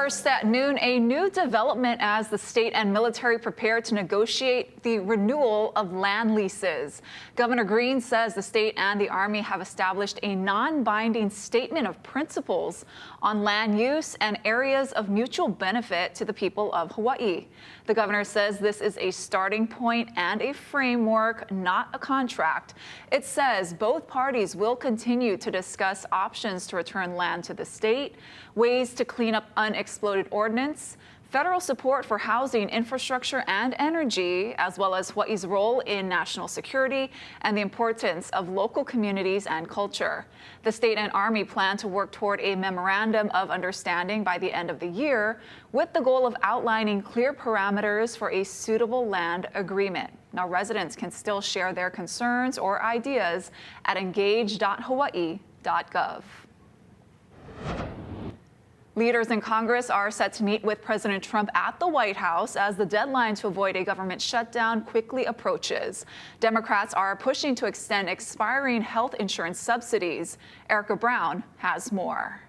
First at noon, a new development as the state and military prepare to negotiate the renewal of land leases. Governor Green says the state and the Army have established a non-binding statement of principles on land use and areas of mutual benefit to the people of Hawaii. The governor says this is a starting point and a framework, not a contract. It says both parties will continue to discuss options to return land to the state, ways to clean up unexploded ordnance, federal support for housing, infrastructure, and energy, as well as Hawaii's role in national security and the importance of local communities and culture. The state and Army plan to work toward a memorandum of understanding by the end of the year, with the goal of outlining clear parameters for a suitable land agreement. Now, residents can still share their concerns or ideas at engage.hawaii.gov. Leaders in Congress are set to meet with President Trump at the White House as the deadline to avoid a government shutdown quickly approaches. Democrats are pushing to extend expiring health insurance subsidies. Erica Brown has more.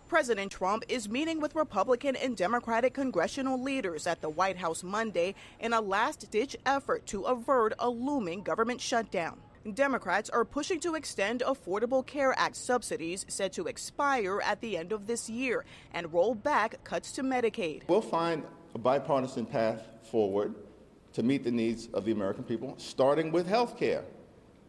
President Trump is meeting with Republican and Democratic congressional leaders at the White House Monday in a last-ditch effort to avert a looming government shutdown. Democrats are pushing to extend Affordable Care Act subsidies set to expire at the end of this year and roll back cuts to Medicaid. We'll find a bipartisan path forward to meet the needs of the American people, starting with health care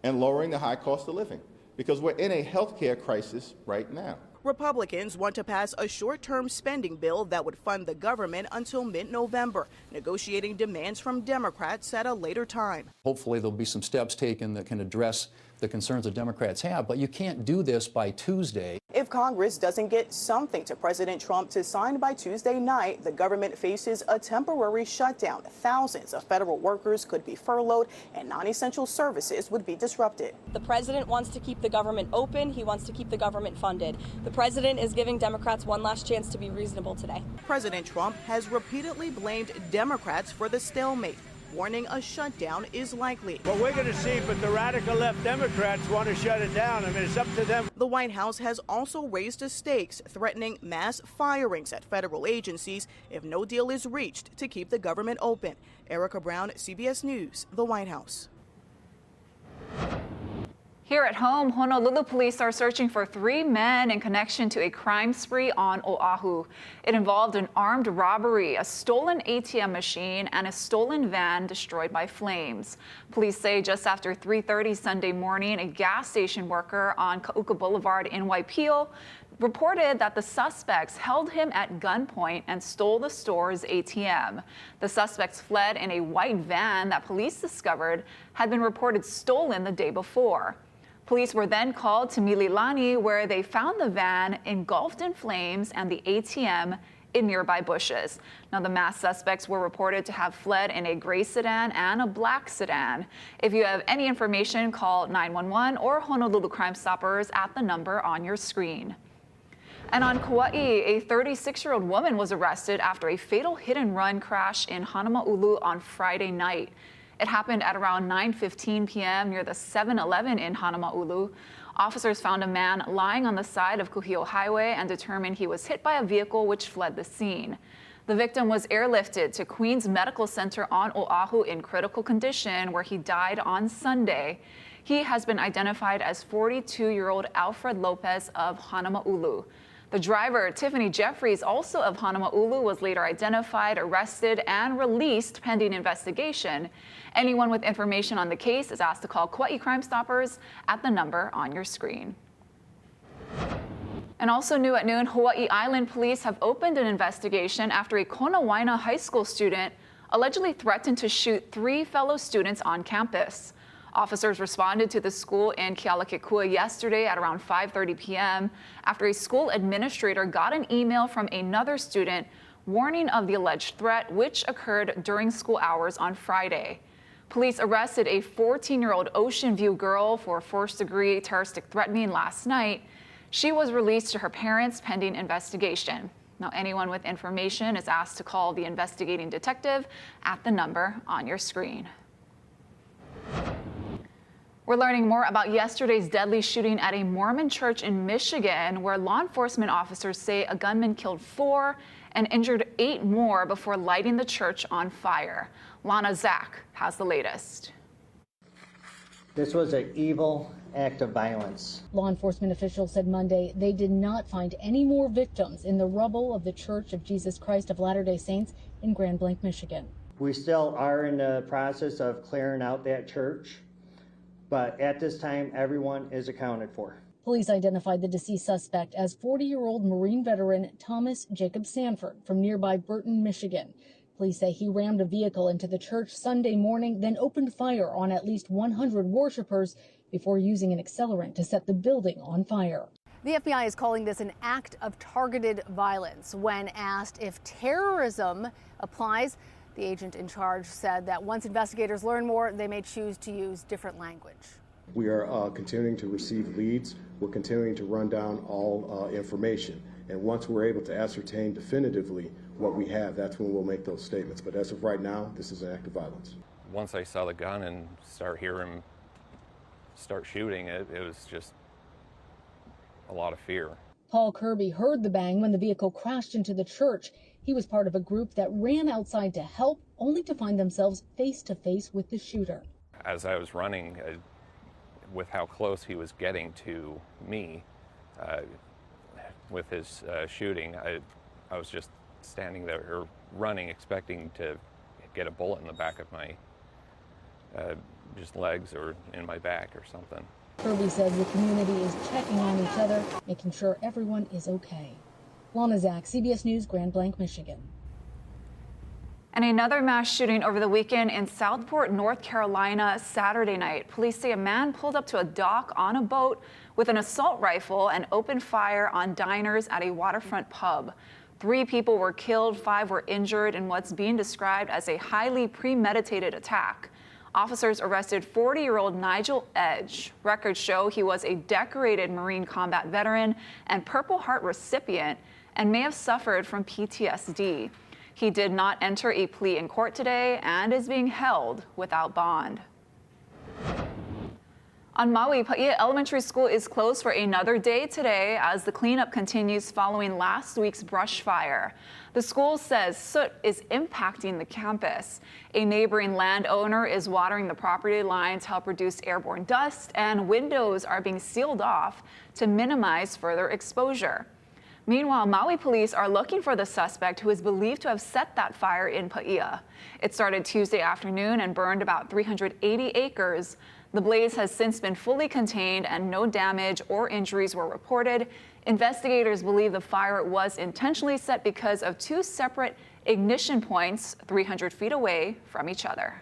and lowering the high cost of living, because we're in a health care crisis right now. Republicans want to pass a short-term spending bill that would fund the government until mid-November, negotiating demands from Democrats at a later time. Hopefully there'll be some steps taken that can address the concerns that Democrats have, but you can't do this by Tuesday. If Congress doesn't get something to President Trump to sign by Tuesday night, the government faces a temporary shutdown. Thousands of federal workers could be furloughed and non-essential services would be disrupted. The president wants to keep the government open. He wants to keep the government funded. The president is giving Democrats one last chance to be reasonable today. President Trump has repeatedly blamed Democrats for the stalemate, warning a shutdown is likely. Well, we're going to see, but the radical left Democrats want to shut it down. I mean, it's up to them. The White House has also raised the stakes, threatening mass firings at federal agencies if no deal is reached to keep the government open. Erica Brown, CBS News, the White House. Here at home, Honolulu police are searching for 3 men in connection to a crime spree on Oahu. It involved an armed robbery, a stolen ATM machine, and a stolen van destroyed by flames. Police say just after 3:30 Sunday morning, a gas station worker on Kauka Boulevard in Waipio reported that the suspects held him at gunpoint and stole the store's ATM. The suspects fled in a white van that police discovered had been reported stolen the day before. Police were then called to Mililani, where they found the van engulfed in flames and the ATM in nearby bushes. Now, the masked suspects were reported to have fled in a gray sedan and a black sedan. If you have any information, call 911 or Honolulu Crime Stoppers at the number on your screen. And on Kauai, a 36-year-old woman was arrested after a fatal hit-and-run crash in Honolulu on Friday night. It happened at around 9:15 p.m. near the 7-Eleven in Honolulu. Officers found a man lying on the side of Kuhio Highway and determined he was hit by a vehicle which fled the scene. The victim was airlifted to Queens Medical Center on Oahu in critical condition, where he died on Sunday. He has been identified as 42-year-old Alfred Lopez of Honolulu. The driver, Tiffany Jeffries, also of Honolulu, was later identified, arrested, and released pending investigation. Anyone with information on the case is asked to call Kauai Crime Stoppers at the number on your screen. And also new at noon, Hawaii Island police have opened an investigation after a Konawaina high school student allegedly threatened to shoot 3 fellow students on campus. Officers responded to the school in Kealakekua yesterday at around 5:30 p.m. after a school administrator got an email from another student warning of the alleged threat, which occurred during school hours on Friday. Police arrested a 14-year-old Ocean View girl for first-degree terroristic threatening last night. She was released to her parents pending investigation. Now, anyone with information is asked to call the investigating detective at the number on your screen. We're learning more about yesterday's deadly shooting at a Mormon church in Michigan, where law enforcement officers say a gunman killed 4 and injured 8 more before lighting the church on fire. Lana Zach has the latest. This was an evil act of violence. Law enforcement officials said Monday they did not find any more victims in the rubble of the Church of Jesus Christ of Latter-day Saints in Grand Blanc, Michigan. We still are in the process of clearing out that church, but at this time, everyone is accounted for. Police identified the deceased suspect as 40-year-old Marine veteran Thomas Jacob Sanford from nearby Burton, Michigan. Police say he rammed a vehicle into the church Sunday morning, then opened fire on at least 100 worshipers before using an accelerant to set the building on fire. The FBI is calling this an act of targeted violence. When asked if terrorism applies, the agent in charge said that once investigators learn more, they may choose to use different language. We are continuing to receive leads. We're continuing to run down all information. And once we're able to ascertain definitively what we have, that's when we'll make those statements. But as of right now, this is an act of violence. Once I saw the gun and hear him start shooting, it was just a lot of fear. Paul Kirby heard the bang when the vehicle crashed into the church. He was part of a group that ran outside to help, only to find themselves face to face with the shooter. As I was running, with how close he was getting to me with his shooting, I was just standing there or running, expecting to get a bullet in the back of my just legs or in my back or something. Kirby says the community is checking on each other, making sure everyone is okay. Lana Zach, CBS News, Grand Blanc, Michigan. And another mass shooting over the weekend in Southport, North Carolina, Saturday night. Police say a man pulled up to a dock on a boat with an assault rifle and opened fire on diners at a waterfront pub. 3 people were killed, 5 were injured in what's being described as a highly premeditated attack. Officers arrested 40-year-old Nigel Edge. Records show he was a decorated Marine combat veteran and Purple Heart recipient and may have suffered from PTSD. He did not enter a plea in court today and is being held without bond. On Maui, Paia Elementary School is closed for another day today as the cleanup continues following last week's brush fire. The school says soot is impacting the campus. A neighboring landowner is watering the property line to help reduce airborne dust, and windows are being sealed off to minimize further exposure. Meanwhile, Maui police are looking for the suspect who is believed to have set that fire in Paia. It started Tuesday afternoon and burned about 380 acres. The blaze has since been fully contained and no damage or injuries were reported. Investigators believe the fire was intentionally set because of 2 separate ignition points 300 feet away from each other.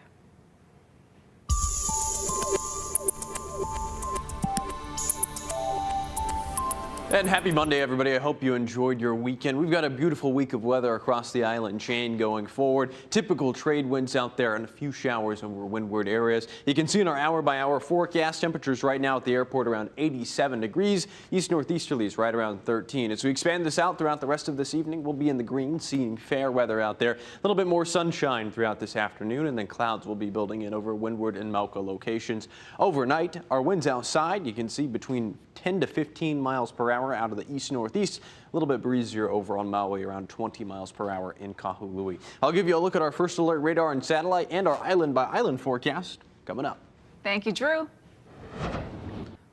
And happy Monday, everybody. I hope you enjoyed your weekend. We've got a beautiful week of weather across the island chain going forward. Typical trade winds out there and a few showers over windward areas. You can see in our hour-by-hour forecast temperatures right now at the airport around 87 degrees. East-northeasterlies right around 13. As we expand this out throughout the rest of this evening, we'll be in the green, seeing fair weather out there. A little bit more sunshine throughout this afternoon, and then clouds will be building in over windward and Mauka locations. Overnight, our winds outside, you can see between 10 to 15 miles per hour out of the east-northeast. A little bit breezier over on Maui, around 20 miles per hour in Kahului. I'll give you a look at our first alert radar and satellite and our island-by-island forecast coming up. Thank you, Drew.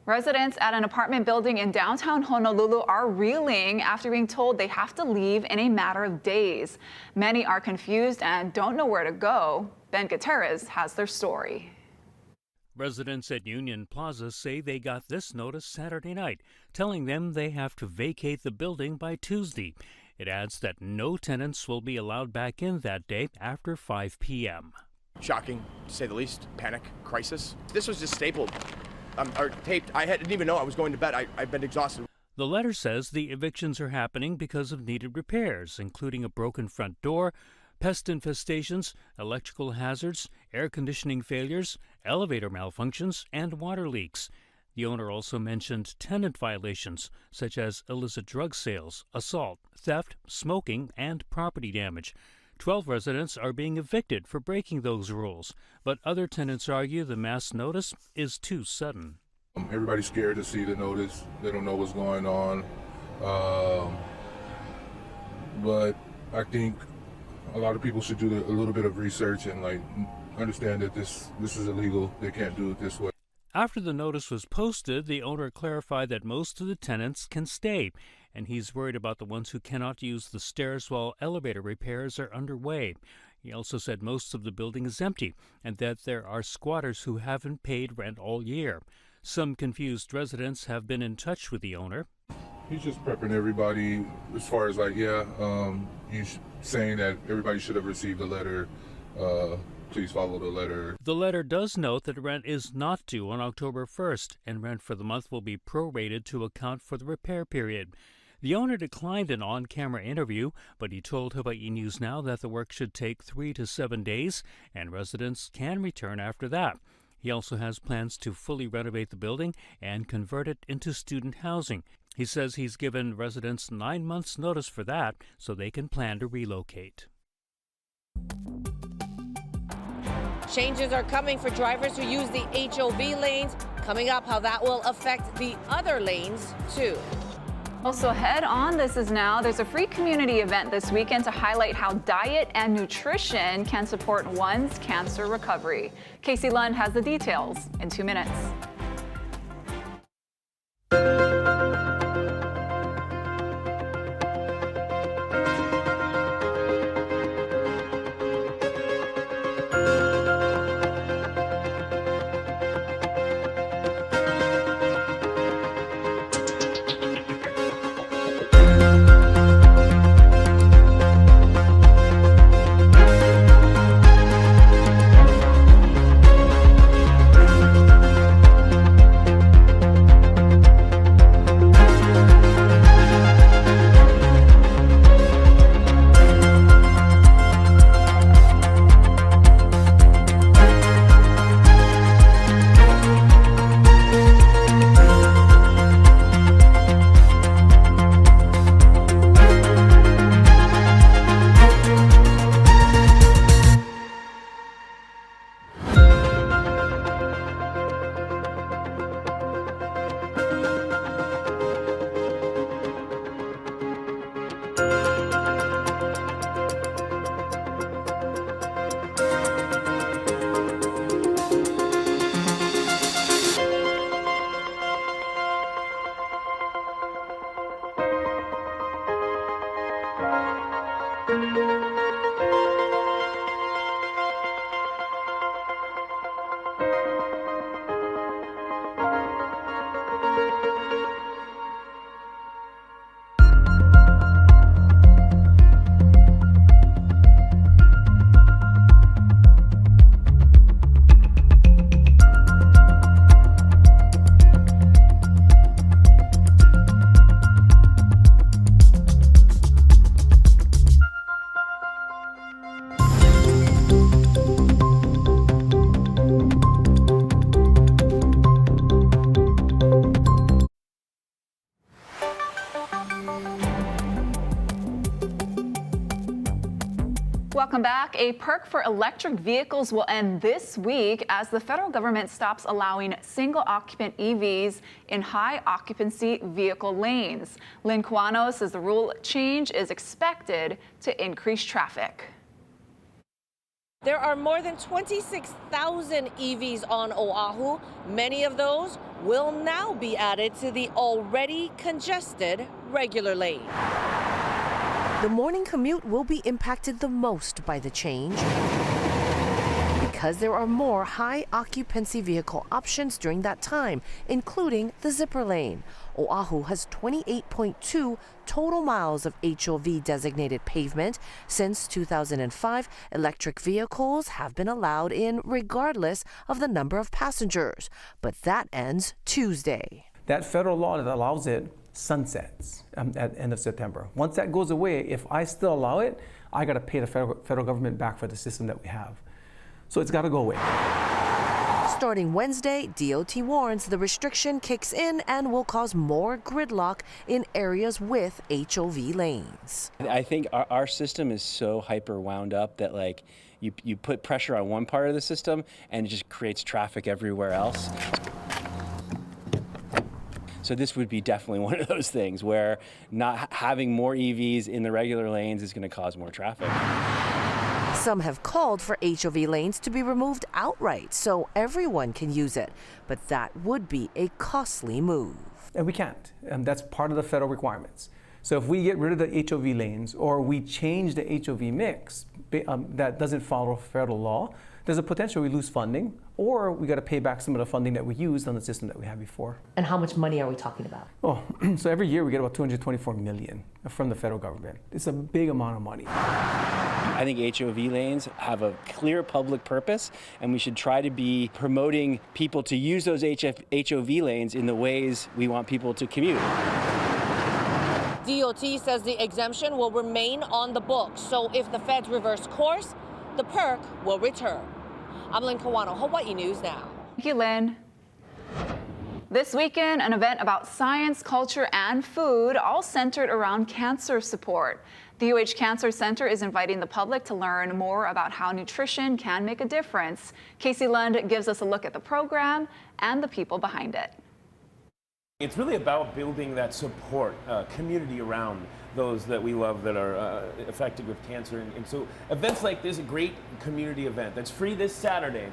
Residents at an apartment building in downtown Honolulu are reeling after being told they have to leave in a matter of days. Many are confused and don't know where to go. Ben Gutierrez has their story. Residents at Union Plaza say they got this notice Saturday night, telling them they have to vacate the building by Tuesday. It adds that no tenants will be allowed back in that day after 5 p.m. Shocking, to say the least. Panic, crisis. This was just stapled or taped. I didn't even know I was going to bed. I've been exhausted. The letter says the evictions are happening because of needed repairs, including a broken front door, pest infestations, electrical hazards, air conditioning failures, elevator malfunctions, and water leaks. The owner also mentioned tenant violations, such as illicit drug sales, assault, theft, smoking, and property damage. 12 residents are being evicted for breaking those rules, but other tenants argue the mass notice is too sudden. Everybody's scared to see the notice. They don't know what's going on. But I think a lot of people should do a little bit of research and understand that this is illegal. They can't do it this way. After the notice was posted, the owner clarified that most of the tenants can stay, and he's worried about the ones who cannot use the stairs while elevator repairs are underway. He also said most of the building is empty and that there are squatters who haven't paid rent all year. Some confused residents have been in touch with the owner. He's just prepping everybody as far as he's saying that everybody should have received a letter. Please follow the letter. The letter does note that rent is not due on October 1st, and rent for the month will be prorated to account for the repair period. The owner declined an on-camera interview, but he told Hawaii News Now that the work should take 3 to 7 days, and residents can return after that. He also has plans to fully renovate the building and convert it into student housing. He says he's given residents 9 months' notice for that, so they can plan to relocate. Changes are coming for drivers who use the HOV lanes. Coming up, how that will affect the other lanes, too. Also ahead on This Is Now, there's a free community event this weekend to highlight how diet and nutrition can support one's cancer recovery. Casey Lund has the details in 2 minutes. Welcome back. A perk for electric vehicles will end this week as the federal government stops allowing single-occupant EVs in high-occupancy vehicle lanes. Lynn Cuano says the rule change is expected to increase traffic. There are more than 26,000 EVs on Oahu. Many of those will now be added to the already congested regular lane. The morning commute will be impacted the most by the change because there are more high occupancy vehicle options during that time, including the zipper lane. Oahu has 28.2 total miles of HOV designated pavement. Since 2005, electric vehicles have been allowed in regardless of the number of passengers. But that ends Tuesday. That federal law that allows it sunsets at the end of September. Once that goes away, if I still allow it, I got to pay the federal government back for the system that we have. So it's got to go away. Starting Wednesday, DOT warns the restriction kicks in and will cause more gridlock in areas with HOV lanes. I think our system is so hyper wound up that like you put pressure on one part of the system and it just creates traffic everywhere else. So this would be definitely one of those things where not having more EVs in the regular lanes is going to cause more traffic. Some have called for HOV lanes to be removed outright so everyone can use it, but that would be a costly move. And we can't, and that's part of the federal requirements. So if we get rid of the HOV lanes or we change the HOV mix that doesn't follow federal law, there's a potential we lose funding, or we got to pay back some of the funding that we used on the system that we had before. And how much money are we talking about? Oh, so every year we get about $224 million from the federal government. It's a big amount of money. I think HOV lanes have a clear public purpose, and we should try to be promoting people to use those HOV lanes in the ways we want people to commute. DOT says the exemption will remain on the books, so if the feds reverse course, the perk will return. I'm Lynn Kawano, Hawaii News Now. Thank you, Lynn. This weekend, an event about science, culture, and food, all centered around cancer support. The UH Cancer Center is inviting the public to learn more about how nutrition can make a difference. Casey Lund gives us a look at the program and the people behind it. It's really about building that support community around those that we love that are affected with cancer. And so events like this, a great community event that's free this Saturday,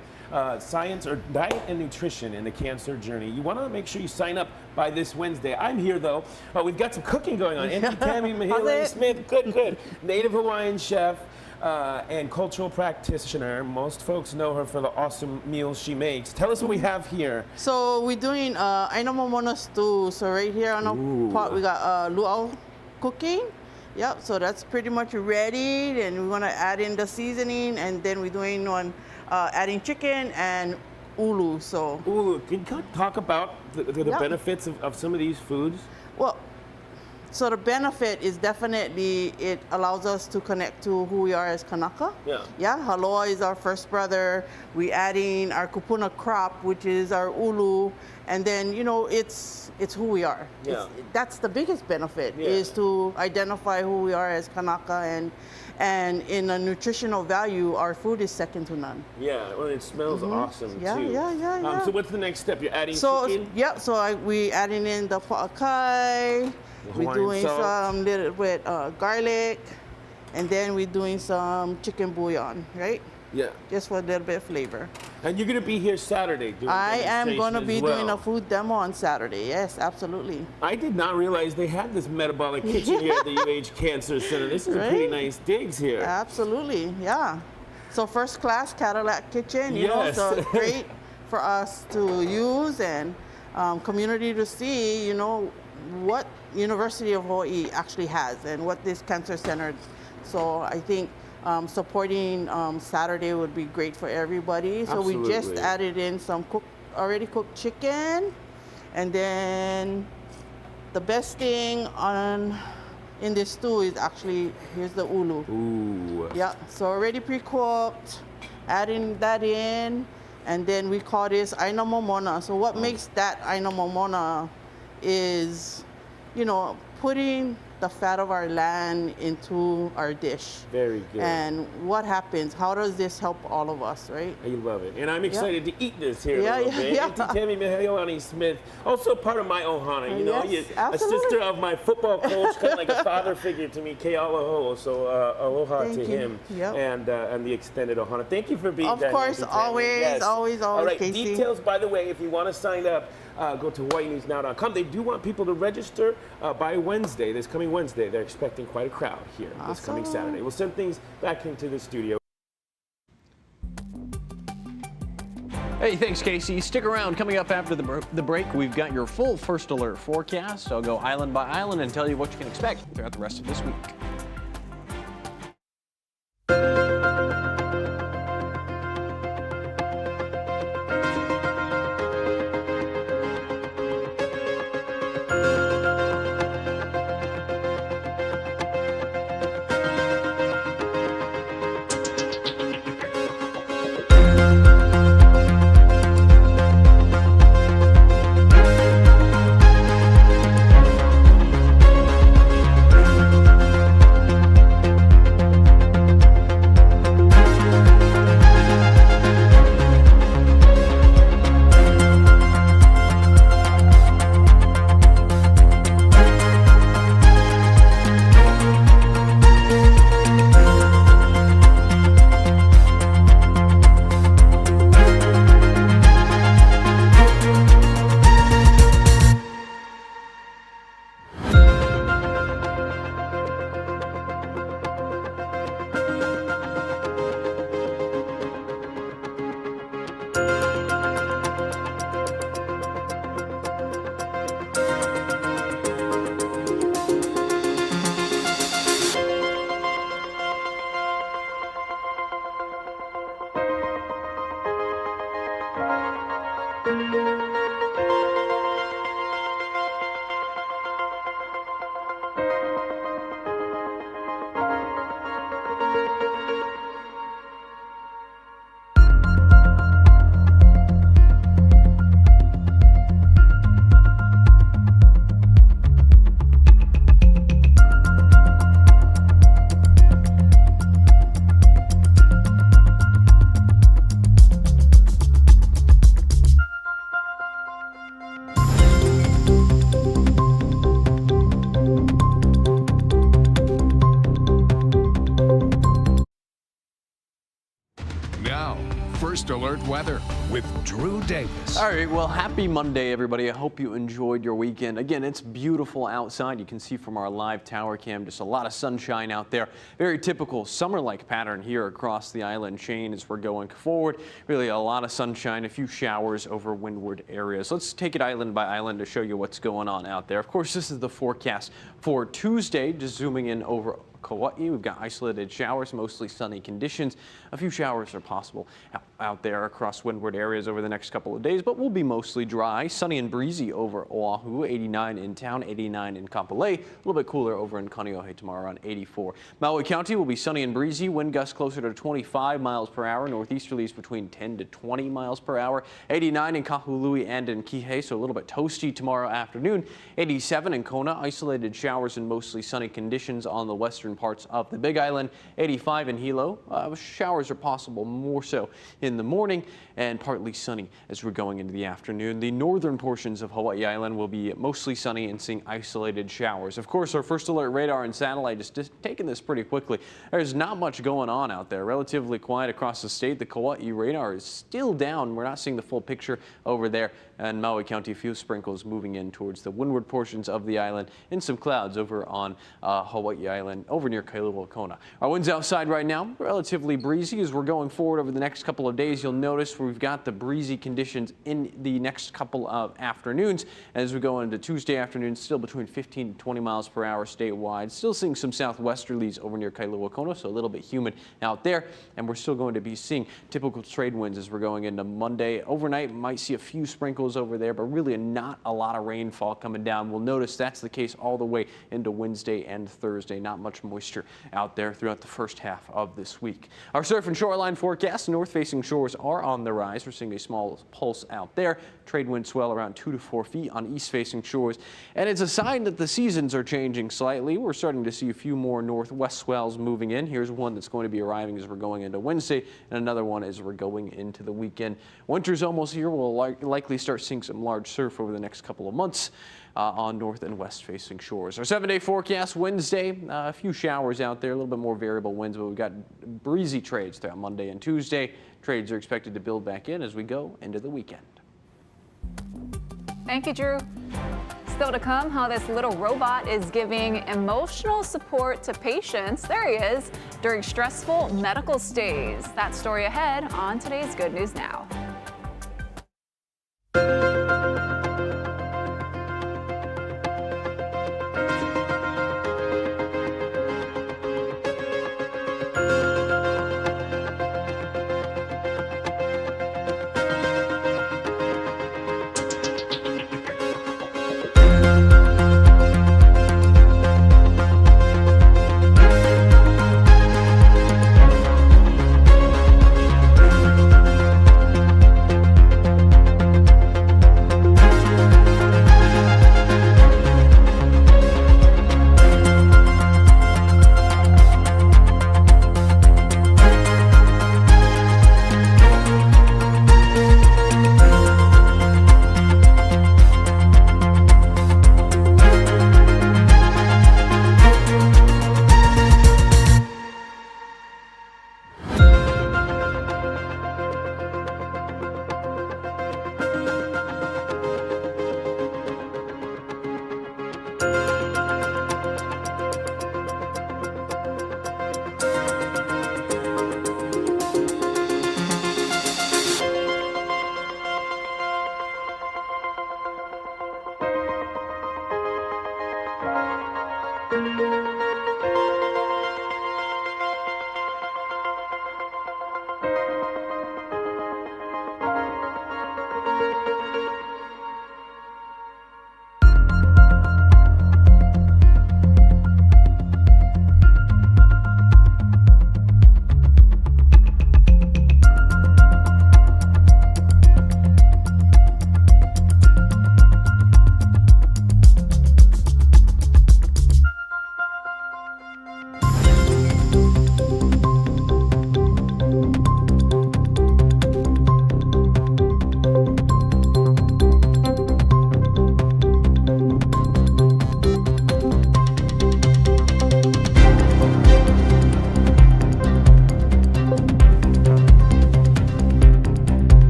science or diet and nutrition in the cancer journey. You want to make sure you sign up by this Wednesday. I'm here though. We've got some cooking going on. Auntie Tammy Mahila Smith, good. Native Hawaiian chef. And cultural practitioner. Most folks know her for the awesome meals she makes. Tell us what we have here. So we're doing aina momona stew. So right here on the pot we got luau cooking. Yep, so that's pretty much ready. And we want to add in the seasoning, and then we're doing one adding chicken and ulu. So ulu. Can you talk about the benefits of some of these foods? Well, so the benefit is definitely it allows us to connect to who we are as Kanaka. Yeah, Haloa is our first brother. We add in our kupuna crop, which is our ulu, and then it's who we are. Yeah. That's the biggest benefit is to identify who we are as Kanaka, and in a nutritional value, our food is second to none. Yeah, well, it smells awesome too. Yeah. So what's the next step? You're adding chicken? Yeah, so we adding in the pa'akai. We're doing some little bit garlic, and then we're doing some chicken bouillon, right? Yeah. Just for a little bit of flavor. And you're going to be here Saturday doing I am going to be doing a food. food demo on Saturday. Yes, absolutely. I did not realize they had this metabolic kitchen here at the UH Cancer Center. This is a pretty nice digs here. Absolutely, yeah. So first class Cadillac kitchen, you know, so it's great for us to use and community to see, you know, what University of Hawaii actually has and what this cancer center. So I think supporting Saturday would be great for everybody. So we just added in some already cooked chicken, and then the best thing in this stew is actually here's the ulu. Ooh. Yeah. So already pre-cooked, adding that in, and then we call this aina momona. So what makes that aina momona is, you know, putting the fat of our land into our dish. Very good. And what happens? How does this help all of us, right? I love it. And I'm excited to eat this here Yeah, a little bit. yeah. Auntie Tammy Mahilani Smith, also part of my ohana, you know, Yes, a sister of my football coach, kind of like a father figure to me, Ke Aloha. So aloha Thank to you. him Yep. and the extended ohana. Thank you for being Of there. course, Auntie Tammy. always, Yes. always, All right, Casey. details, by the way, if you want to sign up, go to HawaiiNewsNow.com. They do want people to register by Wednesday, this coming Wednesday. They're expecting quite a crowd here this coming Saturday. We'll send things back into the studio. Hey, thanks, Casey. Stick around. Coming up after the break, we've got your full First Alert forecast. I'll go island by island and tell you what you can expect throughout the rest of this week. Alert Weather with Drew Davis. All right, well, happy Monday, everybody. I hope you enjoyed your weekend. Again, it's beautiful outside. You can see from our live tower cam just a lot of sunshine out there. Very typical summer-like pattern here across the island chain as we're going forward. Really a lot of sunshine, a few showers over windward areas. Let's take it island by island to show you what's going on out there. Of course, this is the forecast for Tuesday. Just zooming in over Kauai, we've got isolated showers, mostly sunny conditions. A few showers are possible out there across windward areas over the next couple of days, but will be mostly dry. Sunny and breezy over Oahu, 89 in town, 89 in Kapolei. A little bit cooler over in Kaneohe tomorrow, around 84. Maui County will be sunny and breezy, wind gusts closer to 25 miles per hour, northeasterlies between 10 to 20 miles per hour. 89 in Kahului and in Kihei, so a little bit toasty tomorrow afternoon. 87 in Kona, isolated showers and mostly sunny conditions on the western parts of the Big Island. 85 in Hilo. Showers are possible more so in the morning and partly sunny as we're going into the afternoon. The northern portions of Hawaii Island will be mostly sunny and seeing isolated showers. Of course, our first alert radar and satellite is just taking this pretty quickly. There's not much going on out there. Relatively quiet across the state. The Kauai radar is still down. We're not seeing the full picture over there. And Maui County, a few sprinkles moving in towards the windward portions of the island and some clouds over on Hawaii Island over near Kailua Kona. Our winds outside right now, relatively breezy as we're going forward over the next couple of days. You'll notice we've got the breezy conditions in the next couple of afternoons. As we go into Tuesday afternoon, still between 15 to 20 miles per hour statewide. Still seeing some southwesterlies over near Kailua Kona, so a little bit humid out there. And we're still going to be seeing typical trade winds as we're going into Monday. Overnight, might see a few sprinkles over there, but really not a lot of rainfall coming down. We'll notice that's the case all the way into Wednesday and Thursday. Not much moisture out there throughout the first half of this week. Our surf and shoreline forecast, north-facing shores are on the rise. We're seeing a small pulse out there. Trade wind swell around 2 to 4 feet on east-facing shores. And it's a sign that the seasons are changing slightly. We're starting to see a few more northwest swells moving in. Here's one that's going to be arriving as we're going into Wednesday, and another one as we're going into the weekend. Winter's almost here. We'll likely start seeing some large surf over the next couple of months on north and west facing shores. Our 7-day forecast Wednesday, a few showers out there, a little bit more variable winds, but we've got breezy trades throughout Monday and Tuesday. Trades are expected to build back in as we go into the weekend. Thank you, Drew. Still to come, how this little robot is giving emotional support to patients, there he is, during stressful medical stays. That story ahead on today's Good News Now.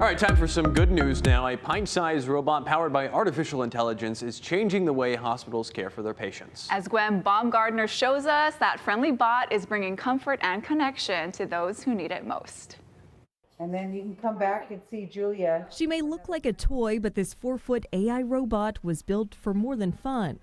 All right, time for some good news now. A pint-sized robot powered by artificial intelligence is changing the way hospitals care for their patients. As Gwen Baumgartner shows us, that friendly bot is bringing comfort and connection to those who need it most. And then you can come back and see Julia. She may look like a toy, but this 4-foot AI robot was built for more than fun.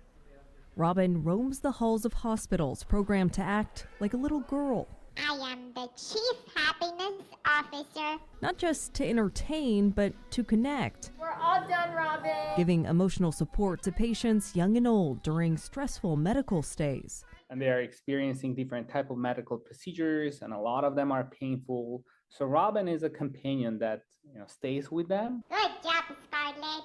Robin roams the halls of hospitals, programmed to act like a little girl. I am the Chief Happiness Officer. Not just to entertain, but to connect. We're all done, Robin. Giving emotional support to patients young and old during stressful medical stays. And they are experiencing different type of medical procedures, and a lot of them are painful. So Robin is a companion that stays with them. Good job, Scarlett.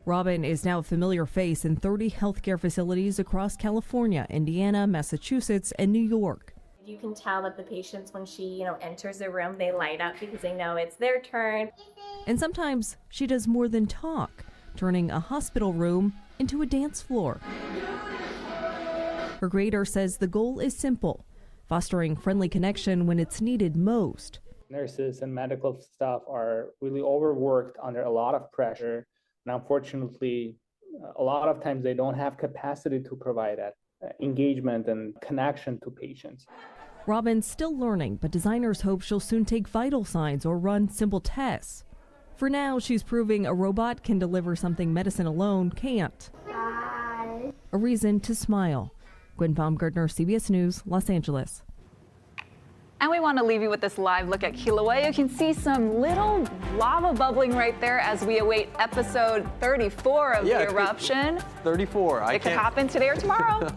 Robin is now a familiar face in 30 healthcare facilities across California, Indiana, Massachusetts, and New York. You can tell that the patients, when she, enters the room, they light up because they know it's their turn. And sometimes she does more than talk, turning a hospital room into a dance floor. Her grader says the goal is simple, fostering friendly connection when it's needed most. Nurses and medical staff are really overworked under a lot of pressure. And unfortunately, a lot of times they don't have capacity to provide that engagement and connection to patients. Robin's still learning, but designers hope she'll soon take vital signs or run simple tests. For now, she's proving a robot can deliver something medicine alone can't. Bye. A reason to smile. Gwen Baumgartner, CBS News, Los Angeles. And we want to leave you with this live look at Kilauea. You can see some little lava bubbling right there as we await episode 34 of the eruption. 34. It could happen today or tomorrow.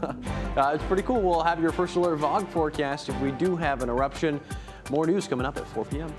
It's pretty cool. We'll have your first alert VOG forecast if we do have an eruption. More news coming up at 4 p.m.